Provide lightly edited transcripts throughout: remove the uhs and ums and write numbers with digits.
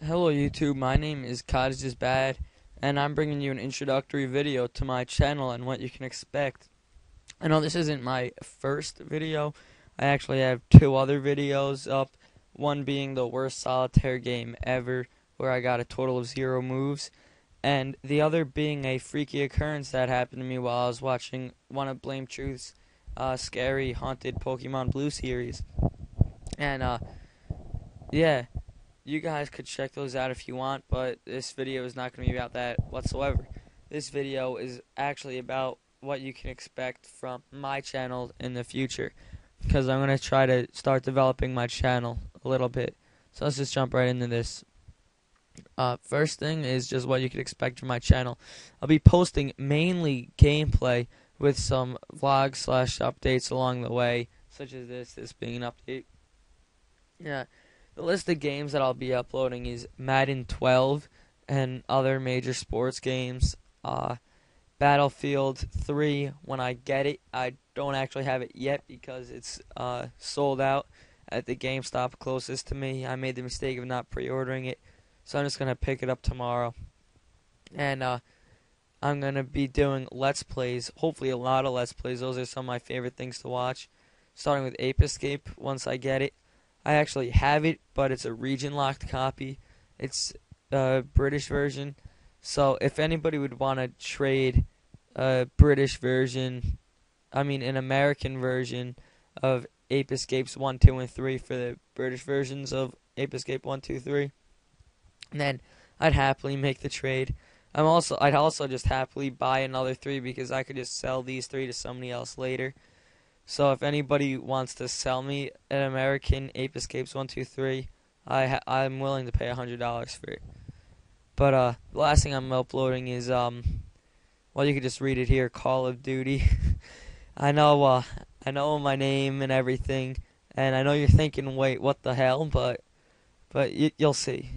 Hello YouTube, my name is Montages Bad, and I'm bringing you an introductory video to my channel and what you can expect. I know this isn't my first video. I actually have two other videos up, one being the worst solitaire game ever, where I got a total of 0 moves, and the other being a freaky occurrence that happened to me while I was watching one of Blame Truth's scary haunted Pokemon Blue series. And yeah, you guys could check those out if you want, but this video is not going to be about that whatsoever. This video is actually about what you can expect from my channel in the future, because I'm going to try to start developing my channel a little bit. So let's just jump right into this. First thing is just what you can expect from my channel. I'll be posting mainly gameplay with some vlogs slash updates along the way, such as this being an update. Yeah. The list of games that I'll be uploading is Madden 12 and other major sports games. Battlefield 3, when I get it. I don't actually have it yet because it's sold out at the GameStop closest to me. I made the mistake of not pre-ordering it, so I'm just going to pick it up tomorrow. And I'm going to be doing Let's Plays, hopefully a lot of Let's Plays. Those are some of my favorite things to watch, starting with Ape Escape once I get it. I actually have it, but it's a region-locked copy. It's a British version. So if anybody would want to trade a British version, an American version of Ape Escapes 1, 2, and 3 for the British versions of Ape Escape 1, 2, 3, then I'd happily make the trade. I'd also just happily buy another 3 because I could just sell these 3 to somebody else later. So if anybody wants to sell me an American Ape Escapes 1, 2, 3, I'm willing to pay $100 for it. But the last thing I'm uploading is well, you can just read it here, Call of Duty. I know my name and everything, and I know you're thinking, wait, what the hell? But you'll see,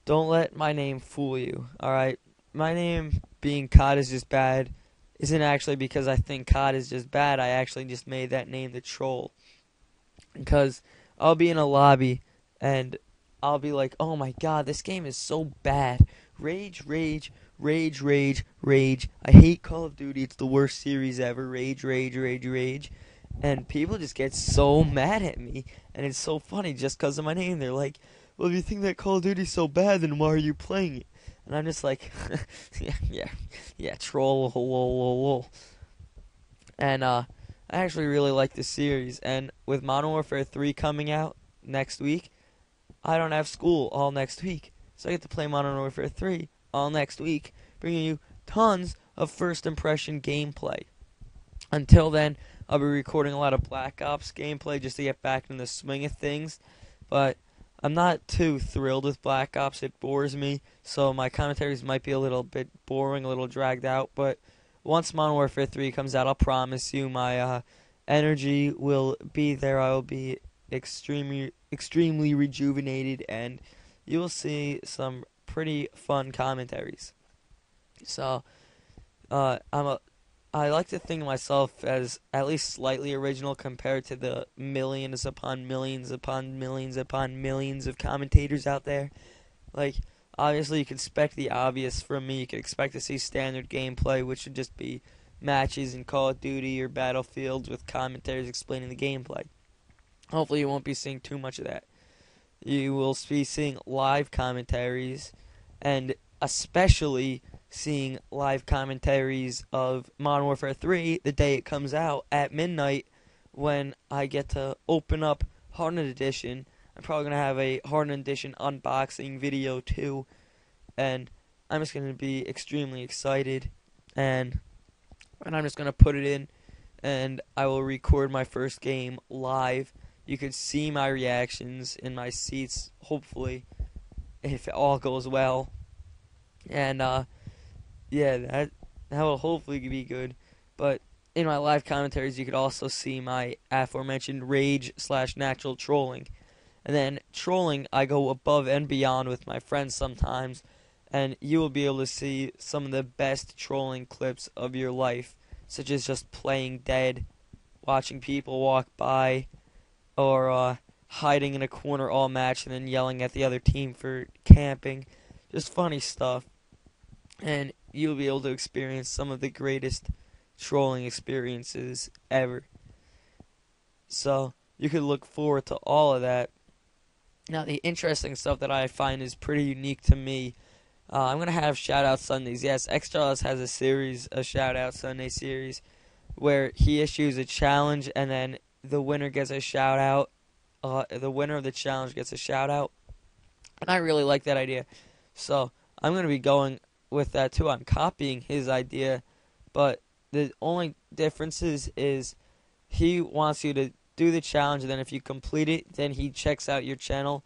Don't let my name fool you. All right, my name being COD is just bad. Isn't actually because I think COD is just bad. I actually just made that name to troll. Because I'll be in a lobby and I'll be like, oh my god, this game is so bad. Rage, rage, rage, rage, rage. I hate Call of Duty. It's the worst series ever. Rage, rage, rage, rage. And people just get so mad at me. And it's so funny just because of my name. They're like, well, if you think that Call of Duty's so bad, then why are you playing it? And I'm just like, yeah, troll, lol. And I actually really like this series. And with Modern Warfare 3 coming out next week, I don't have school all next week. So I get to play Modern Warfare 3 all next week, bringing you tons of first impression gameplay. Until then, I'll be recording a lot of Black Ops gameplay just to get back in the swing of things. But I'm not too thrilled with Black Ops. It bores me, so my commentaries might be a little bit boring, a little dragged out. But once Modern Warfare 3 comes out, I'll promise you my energy will be there. I will be extremely rejuvenated, and you will see some pretty fun commentaries. So, I like to think of myself as at least slightly original compared to the millions upon millions upon millions upon millions of commentators out there. Like, obviously you can expect the obvious from me. You can expect to see standard gameplay, which would just be matches in Call of Duty or Battlefield with commentators explaining the gameplay. Hopefully you won't be seeing too much of that. You will be seeing live commentaries, and especially seeing live commentaries of Modern Warfare 3 the day it comes out at midnight when I get to open up Hardened Edition. I'm probably going to have a Hardened Edition unboxing video too, and I'm just going to be extremely excited, and I'm just going to put it in, and I will record my first game live. You could see my reactions in my seats, hopefully, if it all goes well. And yeah, that will hopefully be good. But in my live commentaries, you could also see my aforementioned rage/natural trolling. And then trolling, I go above and beyond with my friends sometimes, and you will be able to see some of the best trolling clips of your life, such as just playing dead, watching people walk by, or hiding in a corner all match and then yelling at the other team for camping. Just funny stuff. And you'll be able to experience some of the greatest trolling experiences ever. So you could look forward to all of that. Now, the interesting stuff that I find is pretty unique to me. I'm going to have Shoutout Sundays. Yes, XJaws has a Shoutout Sunday series, where he issues a challenge and then the winner gets a shoutout. The winner of the challenge gets a shoutout. And I really like that idea. So I'm going to be going with that too. I'm copying his idea, but the only difference is he wants you to do the challenge, and then if you complete it, then he checks out your channel.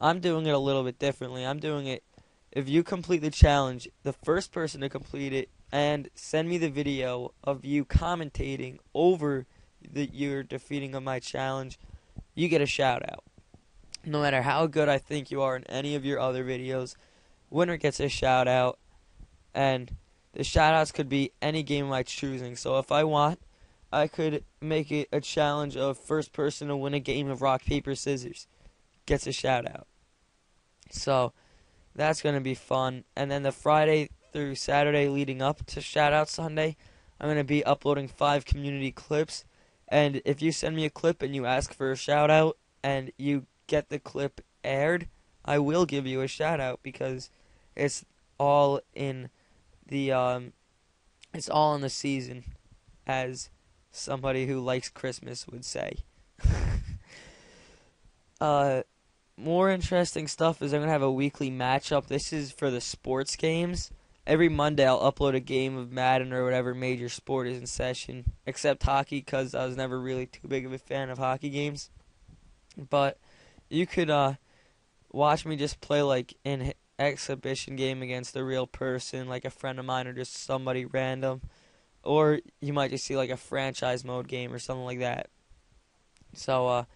I'm doing it a little bit differently. I'm doing it, if you complete the challenge, the first person to complete it and send me the video of you commentating over your defeating of my challenge, you get a shout out. No matter how good I think you are in any of your other videos, winner gets a shout out, and the shout outs could be any game of my choosing. So if I want, I could make it a challenge of first person to win a game of rock, paper, scissors gets a shout out. So that's going to be fun. And then the Friday through Saturday leading up to Shoutout Sunday, I'm going to be uploading 5 community clips. And if you send me a clip and you ask for a shout out and you get the clip aired, I will give you a shout out, because it's all in the season, as somebody who likes Christmas would say. More interesting stuff is I'm going to have a weekly matchup. This is for the sports games. Every Monday I'll upload a game of Madden or whatever major sport is in session, except hockey, because I was never really too big of a fan of hockey games. But you could watch me just play like an exhibition game against a real person, like a friend of mine or just somebody random. Or you might just see like a franchise mode game or something like that. So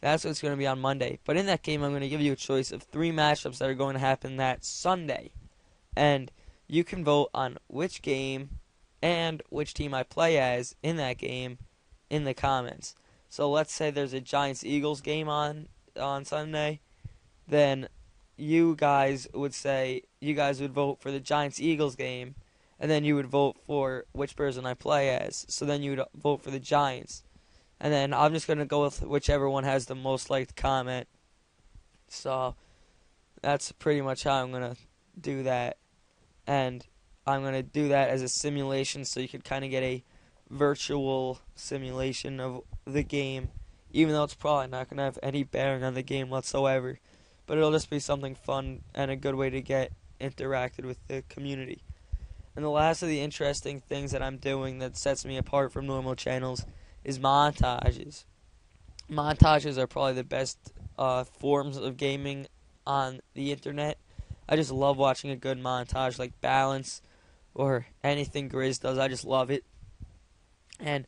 that's what's going to be on Monday. But in that game, I'm going to give you a choice of 3 matchups that are going to happen that Sunday. And you can vote on which game and which team I play as in that game in the comments. So let's say there's a Giants-Eagles game on Sunday. Then you guys would vote for the Giants-Eagles game. And then you would vote for which person I play as. So then you would vote for the Giants. And then I'm just going to go with whichever one has the most liked comment. So that's pretty much how I'm going to do that. And I'm going to do that as a simulation, so you could kind of get a virtual simulation of the game, even though it's probably not going to have any bearing on the game whatsoever. But it'll just be something fun and a good way to get interacted with the community. And the last of the interesting things that I'm doing that sets me apart from normal channels is montages. Montages are probably the best forms of gaming on the internet. I just love watching a good montage, like Balance or anything Grizz does. I just love it. And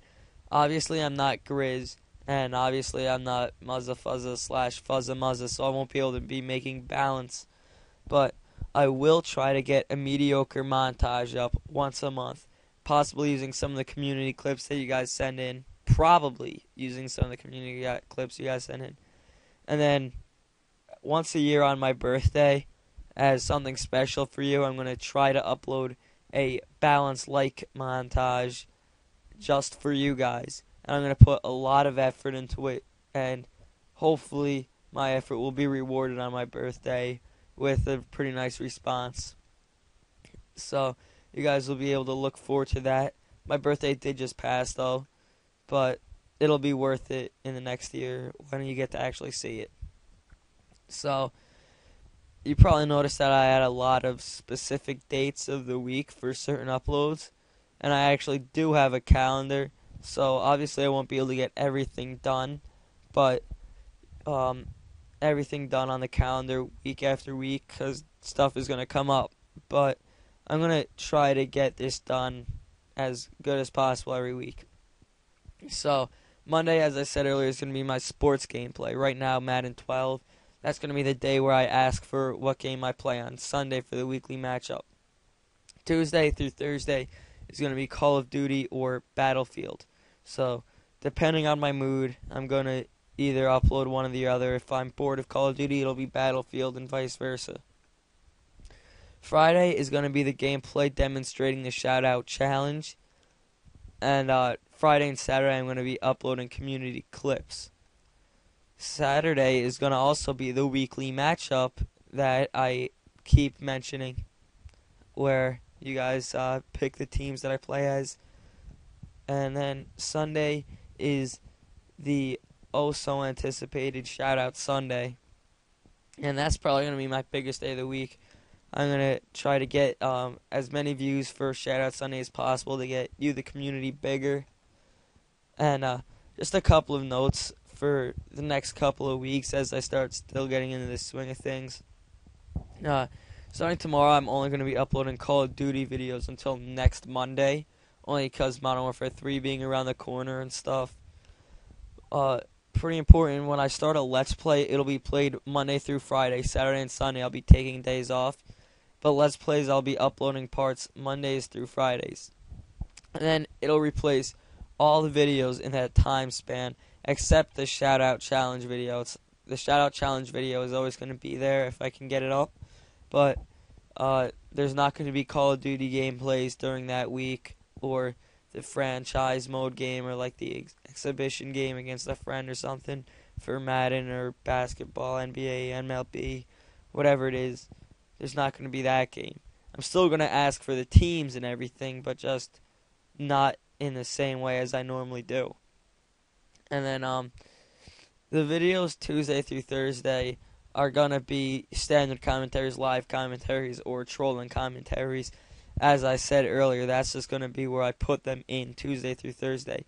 obviously I'm not Grizz, and obviously I'm not Muzza Fuzza / Fuzza Muzza, so I won't be able to be making Balance. But I will try to get a mediocre montage up once a month, possibly using some of the community clips that you guys send in. Probably using some of the community clips you guys send in. And then once a year on my birthday, as something special for you, I'm going to try to upload a Balance-like montage just for you guys. And I'm going to put a lot of effort into it, and hopefully my effort will be rewarded on my birthday with a pretty nice response. So you guys will be able to look forward to that. My birthday did just pass, though, but it'll be worth it in the next year when you get to actually see it. So you probably noticed that I had a lot of specific dates of the week for certain uploads, and I actually do have a calendar, so obviously I won't be able to get everything done, but everything done on the calendar week after week, because stuff is going to come up. But I'm going to try to get this done as good as possible every week. So Monday, as I said earlier, is going to be my sports gameplay. Right now, Madden 12. That's going to be the day where I ask for what game I play on. Sunday for the weekly matchup. Tuesday through Thursday is going to be Call of Duty or Battlefield. So depending on my mood, I'm going to either upload one or the other. If I'm bored of Call of Duty, it'll be Battlefield and vice versa. Friday is going to be the gameplay demonstrating the shout-out challenge. And Friday and Saturday I'm going to be uploading community clips. Saturday is going to also be the weekly matchup that I keep mentioning, where you guys pick the teams that I play as. And then Sunday is the oh-so-anticipated shout-out Sunday. And that's probably going to be my biggest day of the week. I'm going to try to get as many views for Shoutout Sunday as possible to get you, the community, bigger. And just a couple of notes for the next couple of weeks as I start still getting into the swing of things. Starting tomorrow, I'm only going to be uploading Call of Duty videos until next Monday, only because Modern Warfare 3 being around the corner and stuff. Pretty important, when I start a Let's Play, it'll be played Monday through Friday. Saturday and Sunday, I'll be taking days off. But Let's Plays, I'll be uploading parts Mondays through Fridays. And then it'll replace all the videos in that time span, except the Shoutout Challenge video. The Shoutout Challenge video is always going to be there if I can get it up. But there's not going to be Call of Duty gameplays during that week, or the franchise mode game, or like the exhibition game against a friend or something for Madden or basketball, NBA, MLB, whatever it is. There's not going to be that game. I'm still going to ask for the teams and everything, but just not in the same way as I normally do. And then the videos Tuesday through Thursday are going to be standard commentaries, live commentaries, or trolling commentaries. As I said earlier, that's just going to be where I put them in Tuesday through Thursday.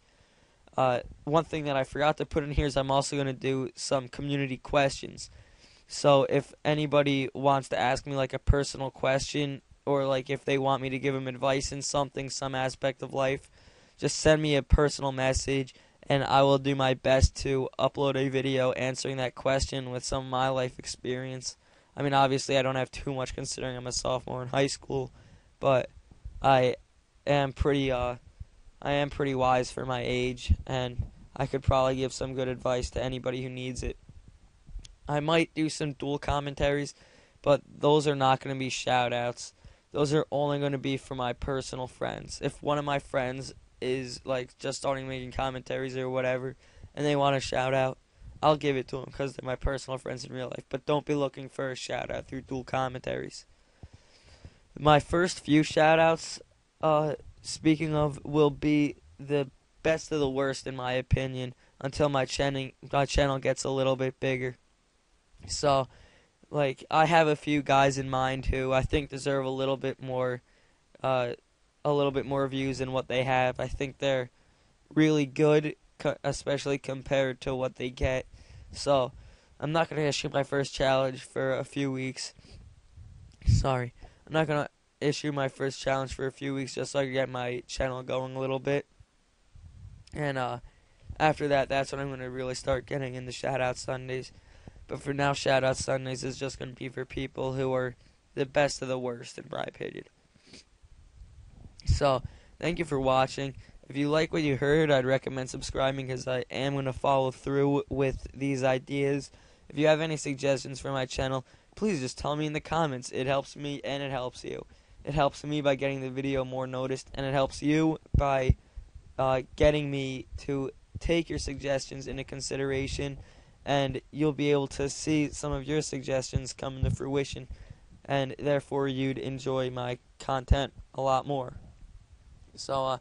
One thing that I forgot to put in here is I'm also going to do some community questions. So if anybody wants to ask me like a personal question, or like if they want me to give them advice in something, some aspect of life, just send me a personal message and I will do my best to upload a video answering that question with some of my life experience. I mean, obviously I don't have too much considering I'm a sophomore in high school, but I am pretty wise for my age, and I could probably give some good advice to anybody who needs it. I might do some dual commentaries, but those are not going to be shout-outs. Those are only going to be for my personal friends. If one of my friends is like just starting making commentaries or whatever, and they want a shout-out, I'll give it to them because they're my personal friends in real life. But don't be looking for a shout-out through dual commentaries. My first few shout-outs, speaking of, will be the best of the worst in my opinion until my channel gets a little bit bigger. So, like, I have a few guys in mind who I think deserve a little bit more views than what they have. I think they're really good, especially compared to what they get. So, I'm not going to issue my first challenge for a few weeks. I'm not going to issue my first challenge for a few weeks just so I can get my channel going a little bit. And after that, that's when I'm going to really start getting into Shoutout Sundays. But for now, Shoutout Sundays is just going to be for people who are the best of the worst, in my opinion. So, thank you for watching. If you like what you heard, I'd recommend subscribing because I am going to follow through with these ideas. If you have any suggestions for my channel, please just tell me in the comments. It helps me and it helps you. It helps me by getting the video more noticed, and it helps you by getting me to take your suggestions into consideration, and you'll be able to see some of your suggestions come into fruition, and therefore you'd enjoy my content a lot more. So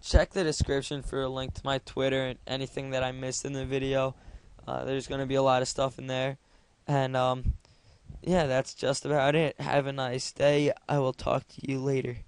check the description for a link to my Twitter and anything that I missed in the video. There's going to be a lot of stuff in there. And yeah, that's just about it. Have a nice day. I will talk to you later.